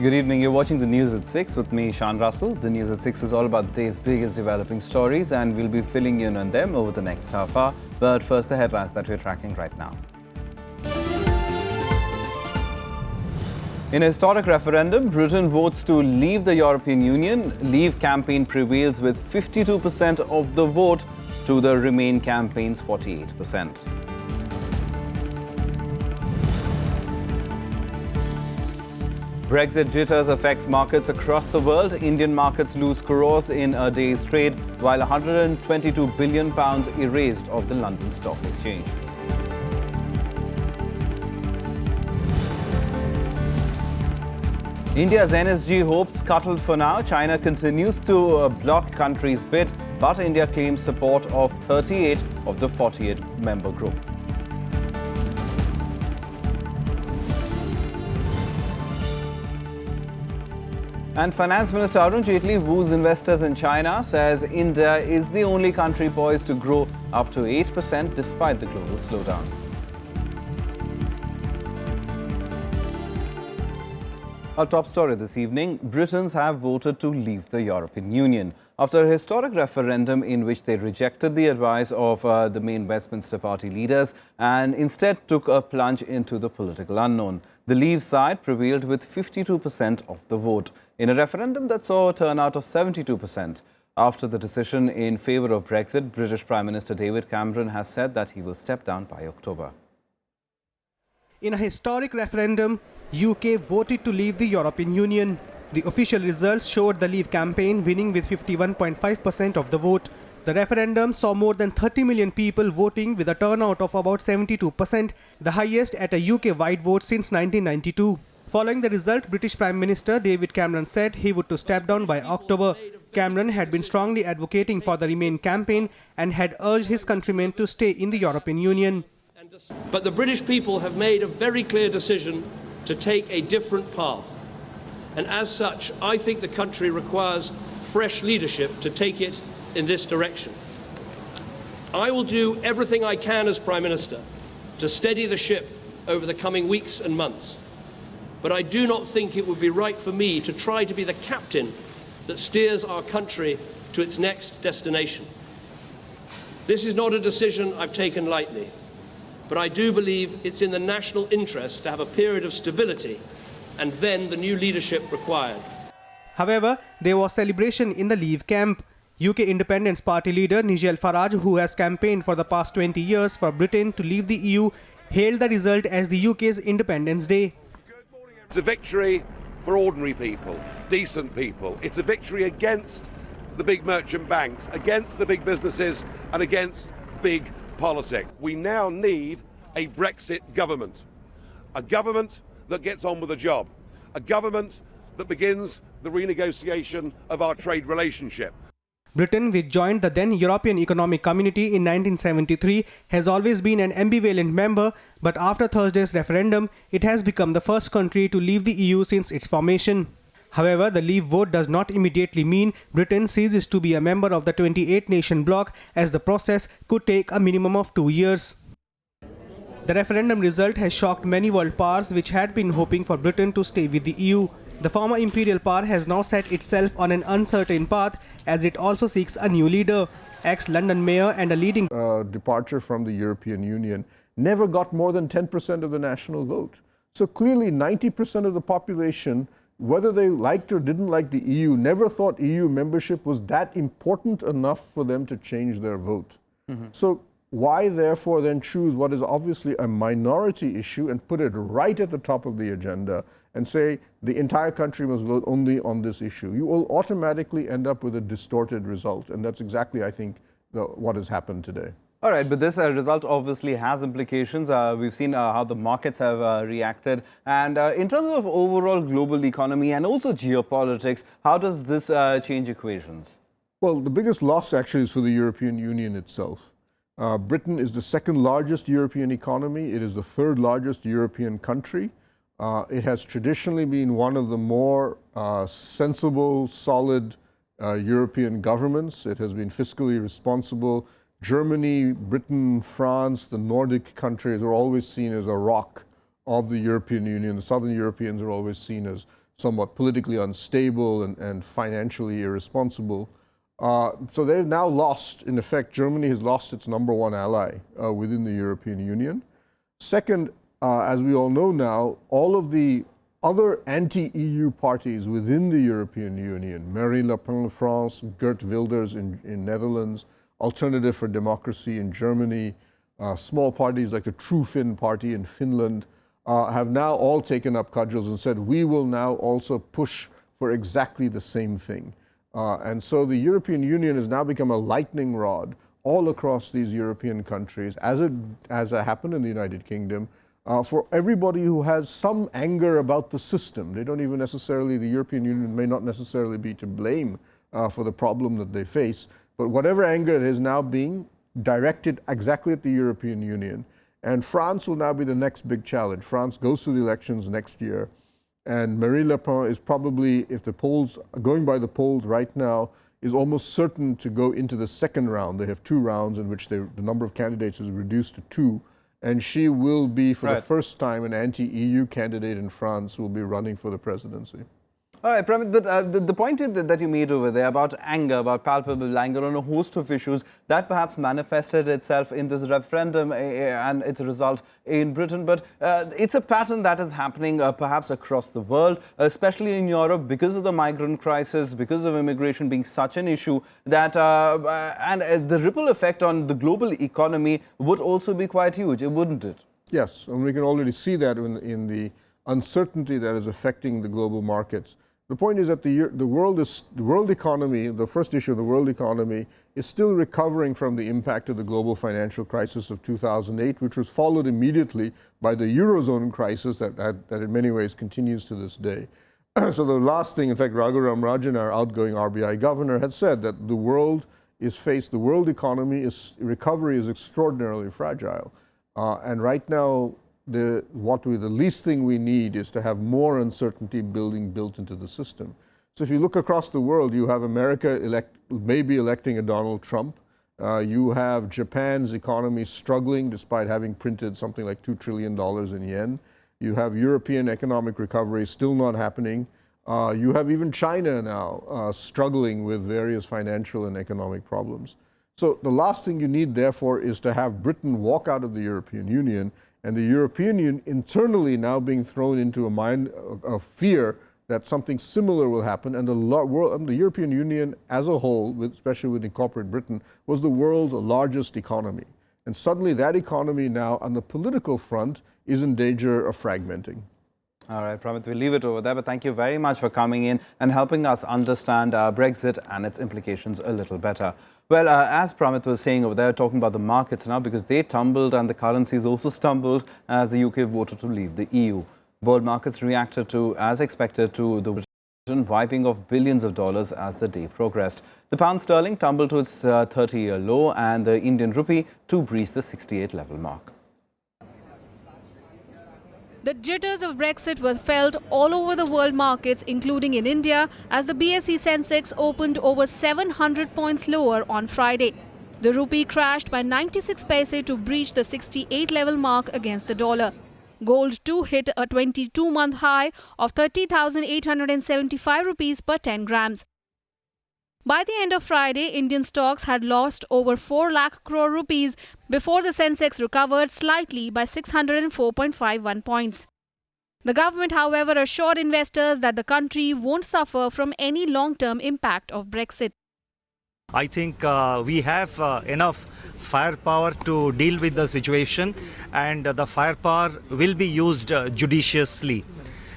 Good evening. You're watching the News at 6 with me, Shan Russell. The News at 6 is all about the day's biggest developing stories, and we'll be filling you in on them over the next half hour. But first, the headlines that we're tracking right now. In a historic referendum, Britain votes to leave the European Union. Leave campaign prevails with 52% of the vote to the Remain campaign's 48%. Brexit jitters affects markets across the world. Indian markets lose crores in a day's trade, while £122 billion erased off the London Stock Exchange. India's NSG hopes scuttled for now. China continues to block country's bid, but India claims support of 38 of the 48 member group. And Finance Minister Arun Jaitley woos investors in China, says India is the only country poised to grow up to 8% despite the global slowdown. Our top story this evening, Britons have voted to leave the European Union. After a historic referendum in which they rejected the advice of the main Westminster Party leaders and instead took a plunge into the political unknown, the Leave side prevailed with 52% of the vote in a referendum that saw a turnout of 72%. After the decision in favour of Brexit, British Prime Minister David Cameron has said that he will step down by October. In a historic referendum, UK voted to leave the European Union. The official results showed the Leave campaign winning with 51.5% of the vote. The referendum saw more than 30 million people voting with a turnout of about 72%, the highest at a UK-wide vote since 1992. Following the result, British Prime Minister David Cameron said he would to step down by October. Cameron had been strongly advocating for the Remain campaign and had urged his countrymen to stay in the European Union. But the British people have made a very clear decision to take a different path. And as such, I think the country requires fresh leadership to take it in this direction. I will do everything I can as Prime Minister to steady the ship over the coming weeks and months. But I do not think it would be right for me to try to be the captain that steers our country to its next destination. This is not a decision I've taken lightly, but I do believe it's in the national interest to have a period of stability and then the new leadership required. However, there was celebration in the Leave camp. UK Independence Party leader Nigel Farage, who has campaigned for the past 20 years for Britain to leave the EU, hailed the result as the UK's Independence Day. It's a victory for ordinary people, decent people. It's a victory against the big merchant banks, against the big businesses and against big politics. We now need a Brexit government, a government that gets on with the job, a government that begins the renegotiation of our trade relationship. Britain, which joined the then European Economic Community in 1973, has always been an ambivalent member, but after Thursday's referendum, it has become the first country to leave the EU since its formation. However, the Leave vote does not immediately mean Britain ceases to be a member of the 28-nation bloc, as the process could take a minimum of 2 years. The referendum result has shocked many world powers which had been hoping for Britain to stay with the EU. The former imperial power has now set itself on an uncertain path as it also seeks a new leader. Ex-London mayor and a leading departure from the European Union never got more than 10% of the national vote. So clearly 90% of the population, whether they liked or didn't like the EU, never thought EU membership was that important enough for them to change their vote. So why therefore then choose what is obviously a minority issue and put it right at the top of the agenda and say the entire country must vote only on this issue? You will automatically end up with a distorted result, and that's exactly, I think, what has happened today. All right, but this result obviously has implications. We've seen how the markets have reacted. And in terms of overall global economy and also geopolitics, how does this change equations? Well, the biggest loss actually is for the European Union itself. Britain is the second largest European economy. It is the third largest European country. It has traditionally been one of the more sensible, solid European governments. It has been fiscally responsible. Germany, Britain, France, the Nordic countries are always seen as a rock of the European Union. The Southern Europeans are always seen as somewhat politically unstable and financially irresponsible. So they've now lost, in effect, Germany has lost its number one ally within the European Union. Second, as we all know now, all of the other anti-EU parties within the European Union, Marine Le Pen in France, Geert Wilders in Netherlands, Alternative for Democracy in Germany, small parties like the True Finn Party in Finland, have now all taken up cudgels and said, we will now also push for exactly the same thing. And so the European Union has now become a lightning rod all across these European countries, as it happened in the United Kingdom, for everybody who has some anger about the system. They don't even necessarily, the European Union may not necessarily be to blame for the problem that they face, but whatever anger it is now being directed exactly at the European Union. And France will now be the next big challenge. France goes to the elections next year, and Marine Le Pen is probably, if the polls, going by the polls right now, is almost certain to go into the second round. They have 2 rounds in which the number of candidates is reduced to 2. And she will be, for the first time, an anti-EU candidate in France who will be running for the presidency. All right, Pramit, but the point that you made over there about anger, about palpable anger on a host of issues, that perhaps manifested itself in this referendum and its result in Britain. But it's a pattern that is happening perhaps across the world, especially in Europe, because of the migrant crisis, because of immigration being such an issue, that and the ripple effect on the global economy would also be quite huge, wouldn't it? Yes, and we can already see that in the uncertainty that is affecting the global markets. The point is that the world economy, the first issue of the world economy, is still recovering from the impact of the global financial crisis of 2008, which was followed immediately by the Eurozone crisis that in many ways continues to this day. So the last thing, in fact, Raghuram Rajan, our outgoing RBI governor, had said that the world economy recovery is extraordinarily fragile. And right now, the least thing we need is to have more uncertainty built into the system. So if you look across the world, you have America maybe electing a Donald Trump. You have Japan's economy struggling despite having printed something like $2 trillion in yen. You have European economic recovery still not happening. You have even China now struggling with various financial and economic problems. So the last thing you need, therefore, is to have Britain walk out of the European Union, and the European Union internally now being thrown into a mind of fear that something similar will happen. And the European Union as a whole, especially with incorporated Britain, was the world's largest economy. And suddenly that economy now on the political front is in danger of fragmenting. All right, Pramit, we'll leave it over there, but thank you very much for coming in and helping us understand Brexit and its implications a little better. Well, as Pramit was saying over there, talking about the markets now, because they tumbled and the currencies also stumbled as the UK voted to leave the EU. World markets reacted to, as expected, to the Britain wiping off billions of dollars as the day progressed. The pound sterling tumbled to its 30-year low and the Indian rupee to breach the 68 level mark. The jitters of Brexit were felt all over the world markets, including in India, as the BSE Sensex opened over 700 points lower on Friday. The rupee crashed by 96 paise to breach the 68 level mark against the dollar. Gold too hit a 22-month high of 30,875 rupees per 10 grams. By the end of Friday, Indian stocks had lost over 4 lakh crore rupees before the Sensex recovered slightly by 604.51 points. The government, however, assured investors that the country won't suffer from any long-term impact of Brexit. I think we have enough firepower to deal with the situation, and the firepower will be used judiciously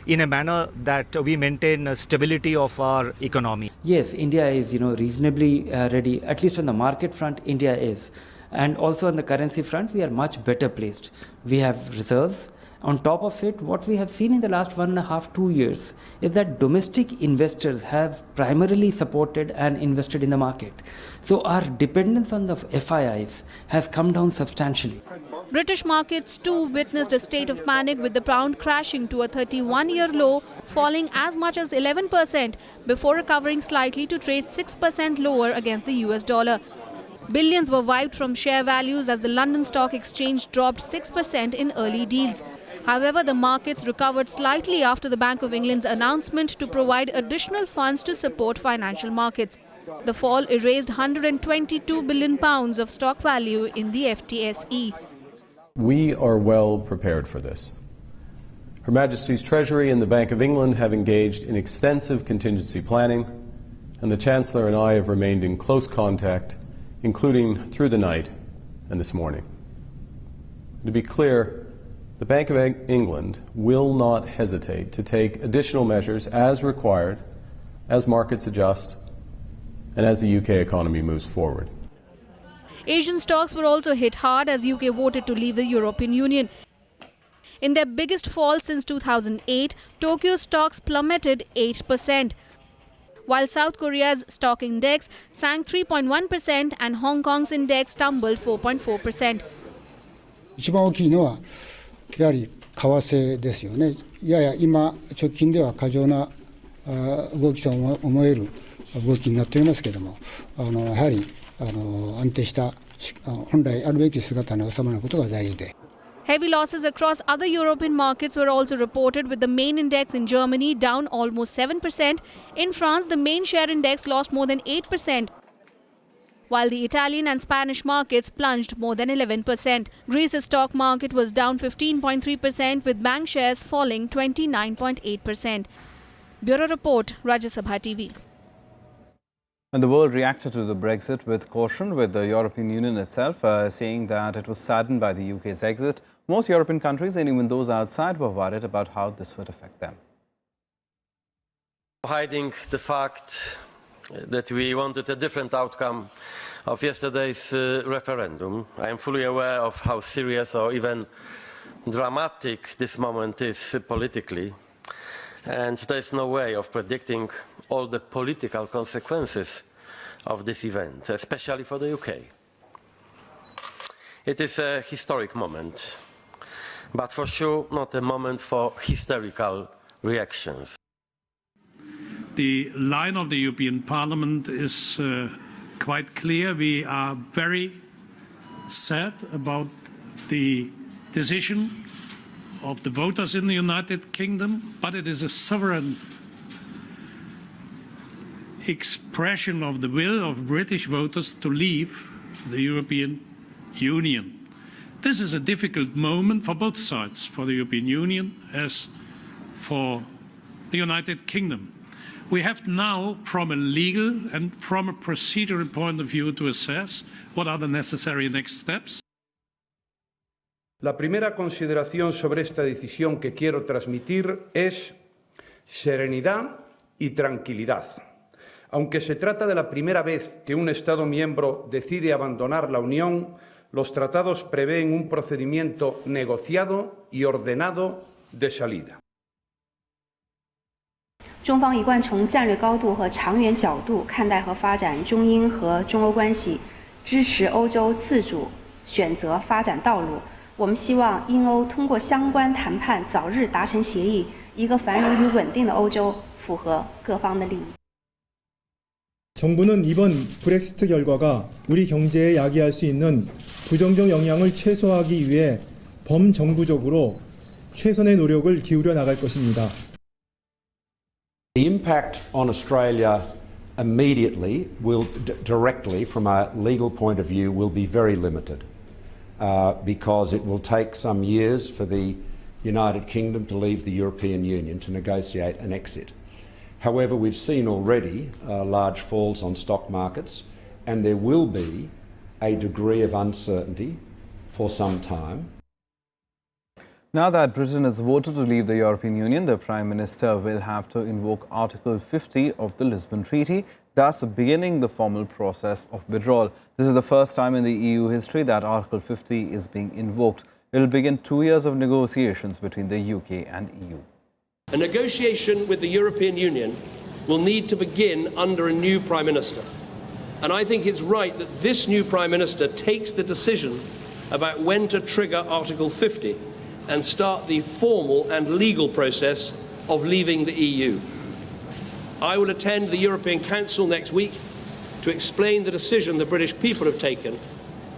in a manner that we maintain stability of our economy. Yes, India is reasonably ready, at least on the market front, India is. And also on the currency front, we are much better placed. We have reserves. On top of it, what we have seen in the last 1.5 to 2 years is that domestic investors have primarily supported and invested in the market. So our dependence on the FIIs has come down substantially. British markets too witnessed a state of panic, with the pound crashing to a 31-year low, falling as much as 11% before recovering slightly to trade 6% lower against the US dollar. Billions were wiped from share values as the London Stock Exchange dropped 6% in early deals. However, the markets recovered slightly after the Bank of England's announcement to provide additional funds to support financial markets. The fall erased £122 billion of stock value in the FTSE. We are well prepared for this. Her Majesty's Treasury and the Bank of England have engaged in extensive contingency planning, and the Chancellor and I have remained in close contact, including through the night and this morning. To be clear, the Bank of England will not hesitate to take additional measures as required, as markets adjust, and as the UK economy moves forward. Asian stocks were also hit hard as UK voted to leave the European Union. In their biggest fall since 2008, Tokyo stocks plummeted 8%, while South Korea's stock index sank 3.1% and Hong Kong's index tumbled 4.4%. 一番大きいのはやはり為替ですよね。やや今直近では過剰な動きと思える動きになっておりますけれども、やはり安定した本来あるべき姿に収まることが大事で。Heavy losses across other European markets were also reported, with the main index in Germany down almost 7%. In France, the main share index lost more than 8%, while the Italian and Spanish markets plunged more than 11%. Greece's stock market was down 15.3%, with bank shares falling 29.8%. Bureau Report, Rajya Sabha TV. And the world reacted to the Brexit with caution, with the European Union itself saying that it was saddened by the UK's exit. Most European countries, and even those outside, were worried about how this would affect them. Hiding the fact that we wanted a different outcome of yesterday's referendum. I am fully aware of how serious or even dramatic this moment is politically, and there is no way of predicting all the political consequences of this event, especially for the UK. It is a historic moment, but for sure not a moment for hysterical reactions. The line of the European Parliament is quite clear. We are very sad about the decision of the voters in the United Kingdom, but it is a sovereign expression of the will of British voters to leave the European Union. This is a difficult moment for both sides, for the European Union as for the United Kingdom. We have now, from a legal and from a procedural point of view, to assess what are the necessary next steps. La primera consideración sobre esta decisión que quiero transmitir es serenidad y tranquilidad. Aunque se trata de la primera vez que un Estado miembro decide abandonar la Unión, los tratados prevén un procedimiento negociado y ordenado de salida. 中方一贯从战略高度和长远角度看待和发展中英和中欧关系，支持欧洲自主选择发展道路。我们希望英欧通过相关谈判早日达成协议，一个繁荣与稳定的欧洲符合各方的利益。 정부는 이번 브렉시트 결과가 우리 경제에 야기할 수 있는 부정적 영향을 최소화하기 위해 범정부적으로 최선의 노력을 기울여 나갈 것입니다. The impact on Australia immediately will directly from a legal point of view will be very limited because it will take some years for the United Kingdom to leave the European Union to negotiate an exit. However, we've seen already large falls on stock markets, and there will be a degree of uncertainty for some time. Now that Britain has voted to leave the European Union, the Prime Minister will have to invoke Article 50 of the Lisbon Treaty, thus beginning the formal process of withdrawal. This is the first time in the EU history that Article 50 is being invoked. It will begin 2 years of negotiations between the UK and EU. A negotiation with the European Union will need to begin under a new Prime Minister. And I think it's right that this new Prime Minister takes the decision about when to trigger Article 50 and start the formal and legal process of leaving the EU. I will attend the European Council next week to explain the decision the British people have taken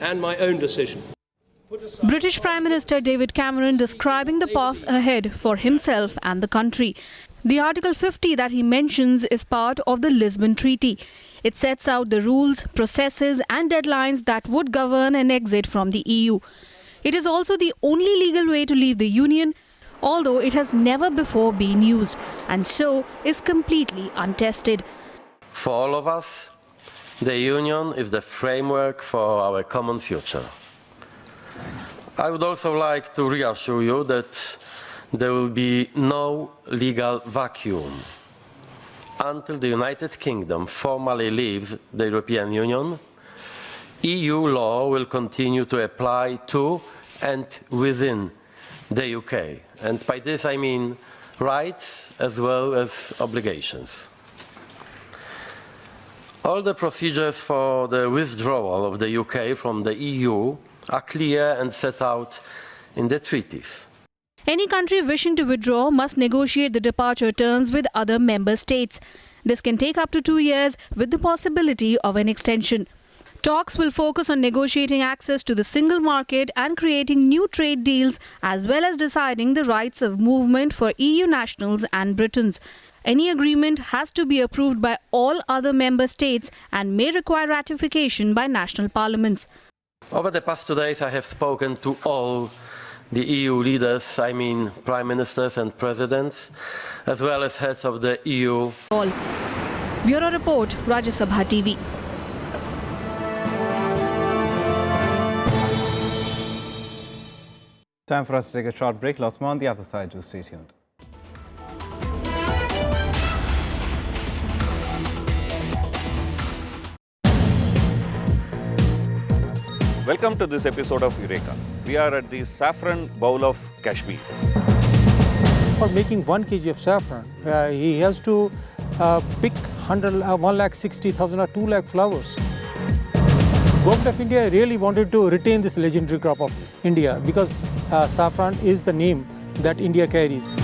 and my own decision. British Prime Minister David Cameron describing the path ahead for himself and the country. The Article 50 that he mentions is part of the Lisbon Treaty. It sets out the rules, processes and deadlines that would govern an exit from the EU. It is also the only legal way to leave the Union, although it has never before been used and so is completely untested. For all of us, the Union is the framework for our common future. I would also like to reassure you that there will be no legal vacuum. Until the United Kingdom formally leaves the European Union, EU law will continue to apply to and within the UK. And by this I mean rights as well as obligations. All the procedures for the withdrawal of the UK from the EU are clear and set out in the treaties. Any country wishing to withdraw must negotiate the departure terms with other member states. This can take up to 2 years with the possibility of an extension. Talks will focus on negotiating access to the single market and creating new trade deals, as well as deciding the rights of movement for EU nationals and Britons. Any agreement has to be approved by all other member states and may require ratification by national parliaments. Over the past 2 days, I have spoken to all the EU leaders, I mean prime ministers and presidents, as well as heads of the EU. Bureau Report, Rajya Sabha TV. Time for us to take a short break. Lots more on the other side. Do stay tuned. Welcome to this episode of Eureka. We are at the Saffron Bowl of Kashmir. For making 1 kg of saffron, he has to pick 1,60,000 or 2 lakh flowers. Government of India really wanted to retain this legendary crop of India because saffron is the name that India carries.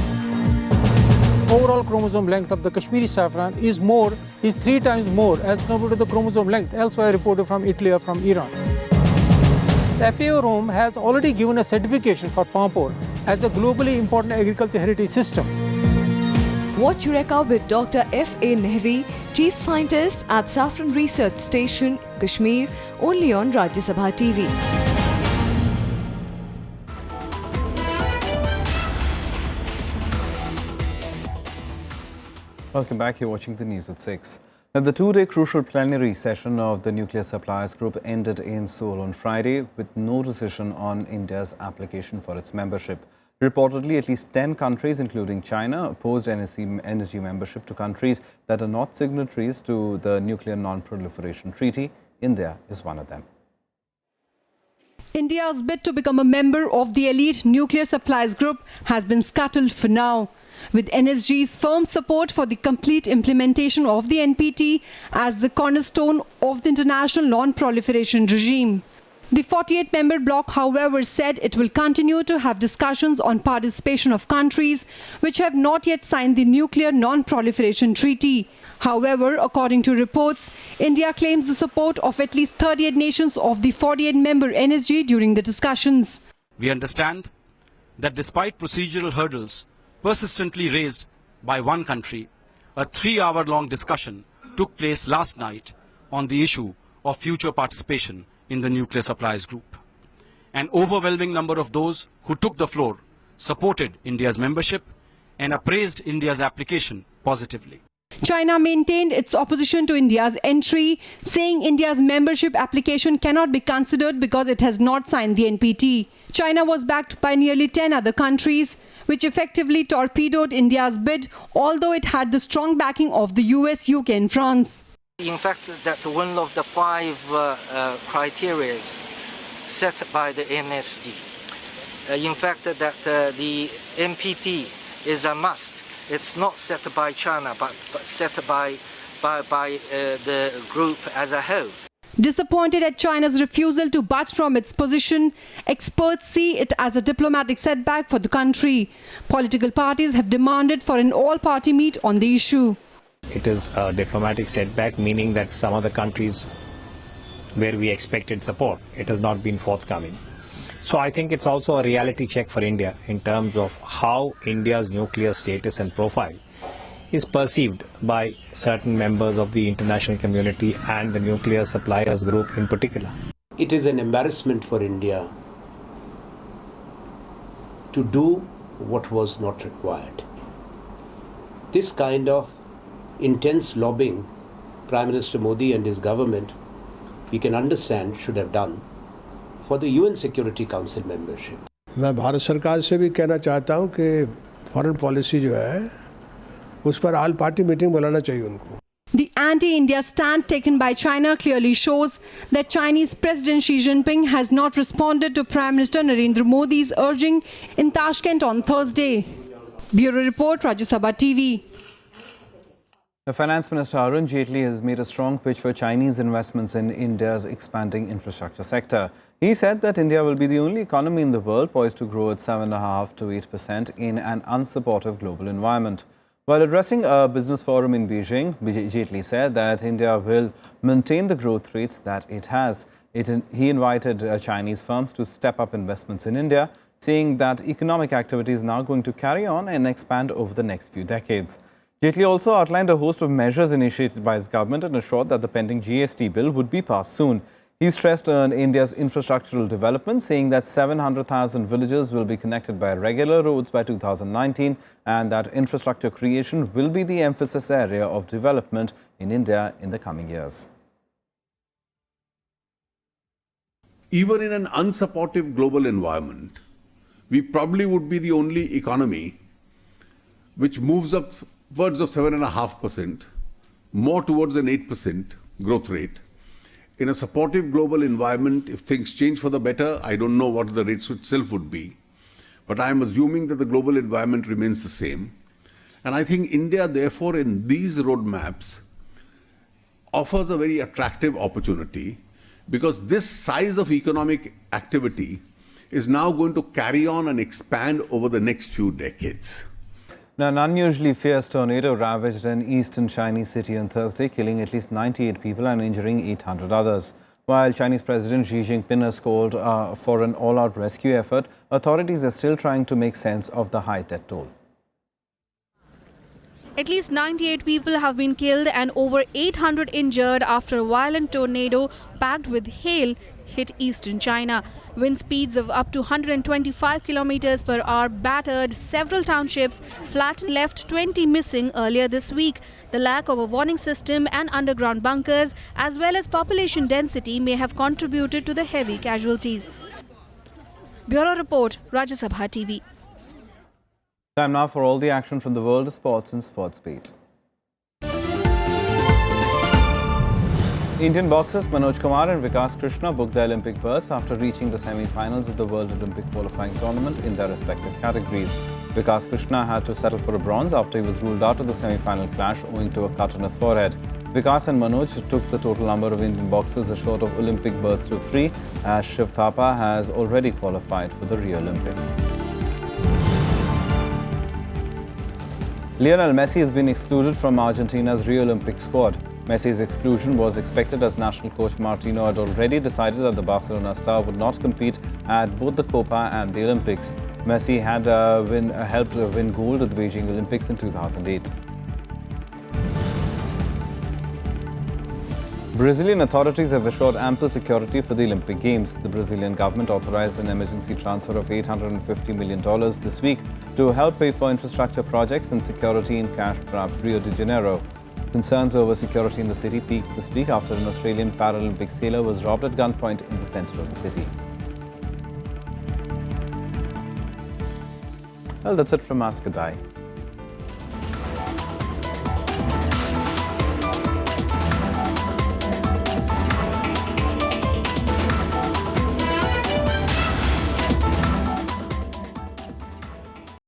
Overall chromosome length of the Kashmiri saffron is 3 times more as compared to the chromosome length elsewhere reported from Italy or from Iran. The FAO Rome has already given a certification for Pampur as a globally important agriculture heritage system. Watch Eureka with Dr. F.A. Nehri, Chief Scientist at Saffron Research Station, Kashmir, only on Rajya Sabha TV. Welcome back. You're watching the news at 6. Now, the 2-day crucial plenary session of the Nuclear Suppliers Group ended in Seoul on Friday with no decision on India's application for its membership. Reportedly, at least 10 countries, including China, opposed energy membership to countries that are not signatories to the Nuclear Non-Proliferation Treaty. India is one of them. India's bid to become a member of the elite Nuclear Suppliers Group has been scuttled for now, with NSG's firm support for the complete implementation of the NPT as the cornerstone of the international non-proliferation regime. The 48-member bloc, however, said it will continue to have discussions on participation of countries which have not yet signed the Nuclear Non-Proliferation Treaty. However, according to reports, India claims the support of at least 38 nations of the 48-member NSG during the discussions. We understand that despite procedural hurdles persistently raised by one country, a 3-hour-long discussion took place last night on the issue of future participation in the Nuclear Suppliers Group. An overwhelming number of those who took the floor supported India's membership and appraised India's application positively. China maintained its opposition to India's entry, saying India's membership application cannot be considered because it has not signed the NPT. China was backed by nearly 10 other countries, which effectively torpedoed India's bid, although it had the strong backing of the US, UK and France. In fact, that one of the 5 criteria set by the NSG. In fact, that the NPT is a must. It's not set by China, but set by the group as a whole. Disappointed at China's refusal to budge from its position, experts see it as a diplomatic setback for the country. Political parties have demanded for an all-party meet on the issue. It is a diplomatic setback, meaning that some of the countries where we expected support, it has not been forthcoming. So I think it's also a reality check for India in terms of how India's nuclear status and profile is perceived by certain members of the international community and the nuclear suppliers group in particular. It is an embarrassment for India to do what was not required. This kind of intense lobbying Prime Minister Modi and his government, we can understand, should have done for the UN Security Council membership. मैं भारत सरकार से भी कहना चाहता हूं कि foreign policy जो है उस पर ऑल पार्टी मीटिंग बुलाना चाहिए उनको. The anti-India stand taken by China clearly shows that Chinese President Xi Jinping has not responded to Prime Minister Narendra Modi's urging in Tashkent on Thursday. Bureau Report, Rajya Sabha TV. The Finance Minister Arun Jaitley has made a strong pitch for Chinese investments in India's expanding infrastructure sector. He said that India will be the only economy in the world poised to grow at 7.5 to 8% in an unsupportive global environment. While addressing a business forum in Beijing, Jaitley said that India will maintain the growth rates that it has. He invited Chinese firms to step up investments in India, saying that economic activity is now going to carry on and expand over the next few decades. Jaitley also outlined a host of measures initiated by his government and assured that the pending GST bill would be passed soon. He stressed on India's infrastructural development, saying that 700,000 villages will be connected by regular roads by 2019 and that infrastructure creation will be the emphasis area of development in India in the coming years. Even in an unsupportive global environment, we probably would be the only economy which moves upwards of 7.5%, more towards an 8% growth rate. In a supportive global environment, if things change for the better, I don't know what the rates itself would be. But I am assuming that the global environment remains the same. And I think India, therefore, in these roadmaps, offers a very attractive opportunity because this size of economic activity is now going to carry on and expand over the next few decades. Now, an unusually fierce tornado ravaged an eastern Chinese city on Thursday, killing at least 98 people and injuring 800 others. While Chinese President Xi Jinping has called for an all-out rescue effort, authorities are still trying to make sense of the high death toll. At least 98 people have been killed and over 800 injured after a violent tornado packed with hail hit eastern China. Wind speeds of up to 125 kilometers per hour battered several townships, flattened, left 20 missing earlier this week. The lack of a warning system and underground bunkers, as well as population density, may have contributed to the heavy casualties. Bureau Report, Rajya Sabha TV. Time now for all the action from the world of sports and Sports Beat. Indian boxers Manoj Kumar and Vikas Krishna booked their Olympic berths after reaching the semi-finals of the World Olympic qualifying tournament in their respective categories. Vikas Krishna had to settle for a bronze after he was ruled out of the semi-final clash owing to a cut on his forehead. Vikas and Manoj took the total number of Indian boxers short of Olympic berths to 3, as Shiv Thapa has already qualified for the Rio Olympics. Lionel Messi has been excluded from Argentina's Rio Olympic squad. Messi's exclusion was expected as national coach Martino had already decided that the Barcelona star would not compete at both the Copa and the Olympics. Messi had helped win gold at the Beijing Olympics in 2008. Brazilian authorities have assured ample security for the Olympic Games. The Brazilian government authorized an emergency transfer of $850 million this week to help pay for infrastructure projects and security in cash-strapped Rio de Janeiro. Concerns over security in the city peaked this week after an Australian Paralympic sailor was robbed at gunpoint in the centre of the city. Well, that's it from us. Goodbye.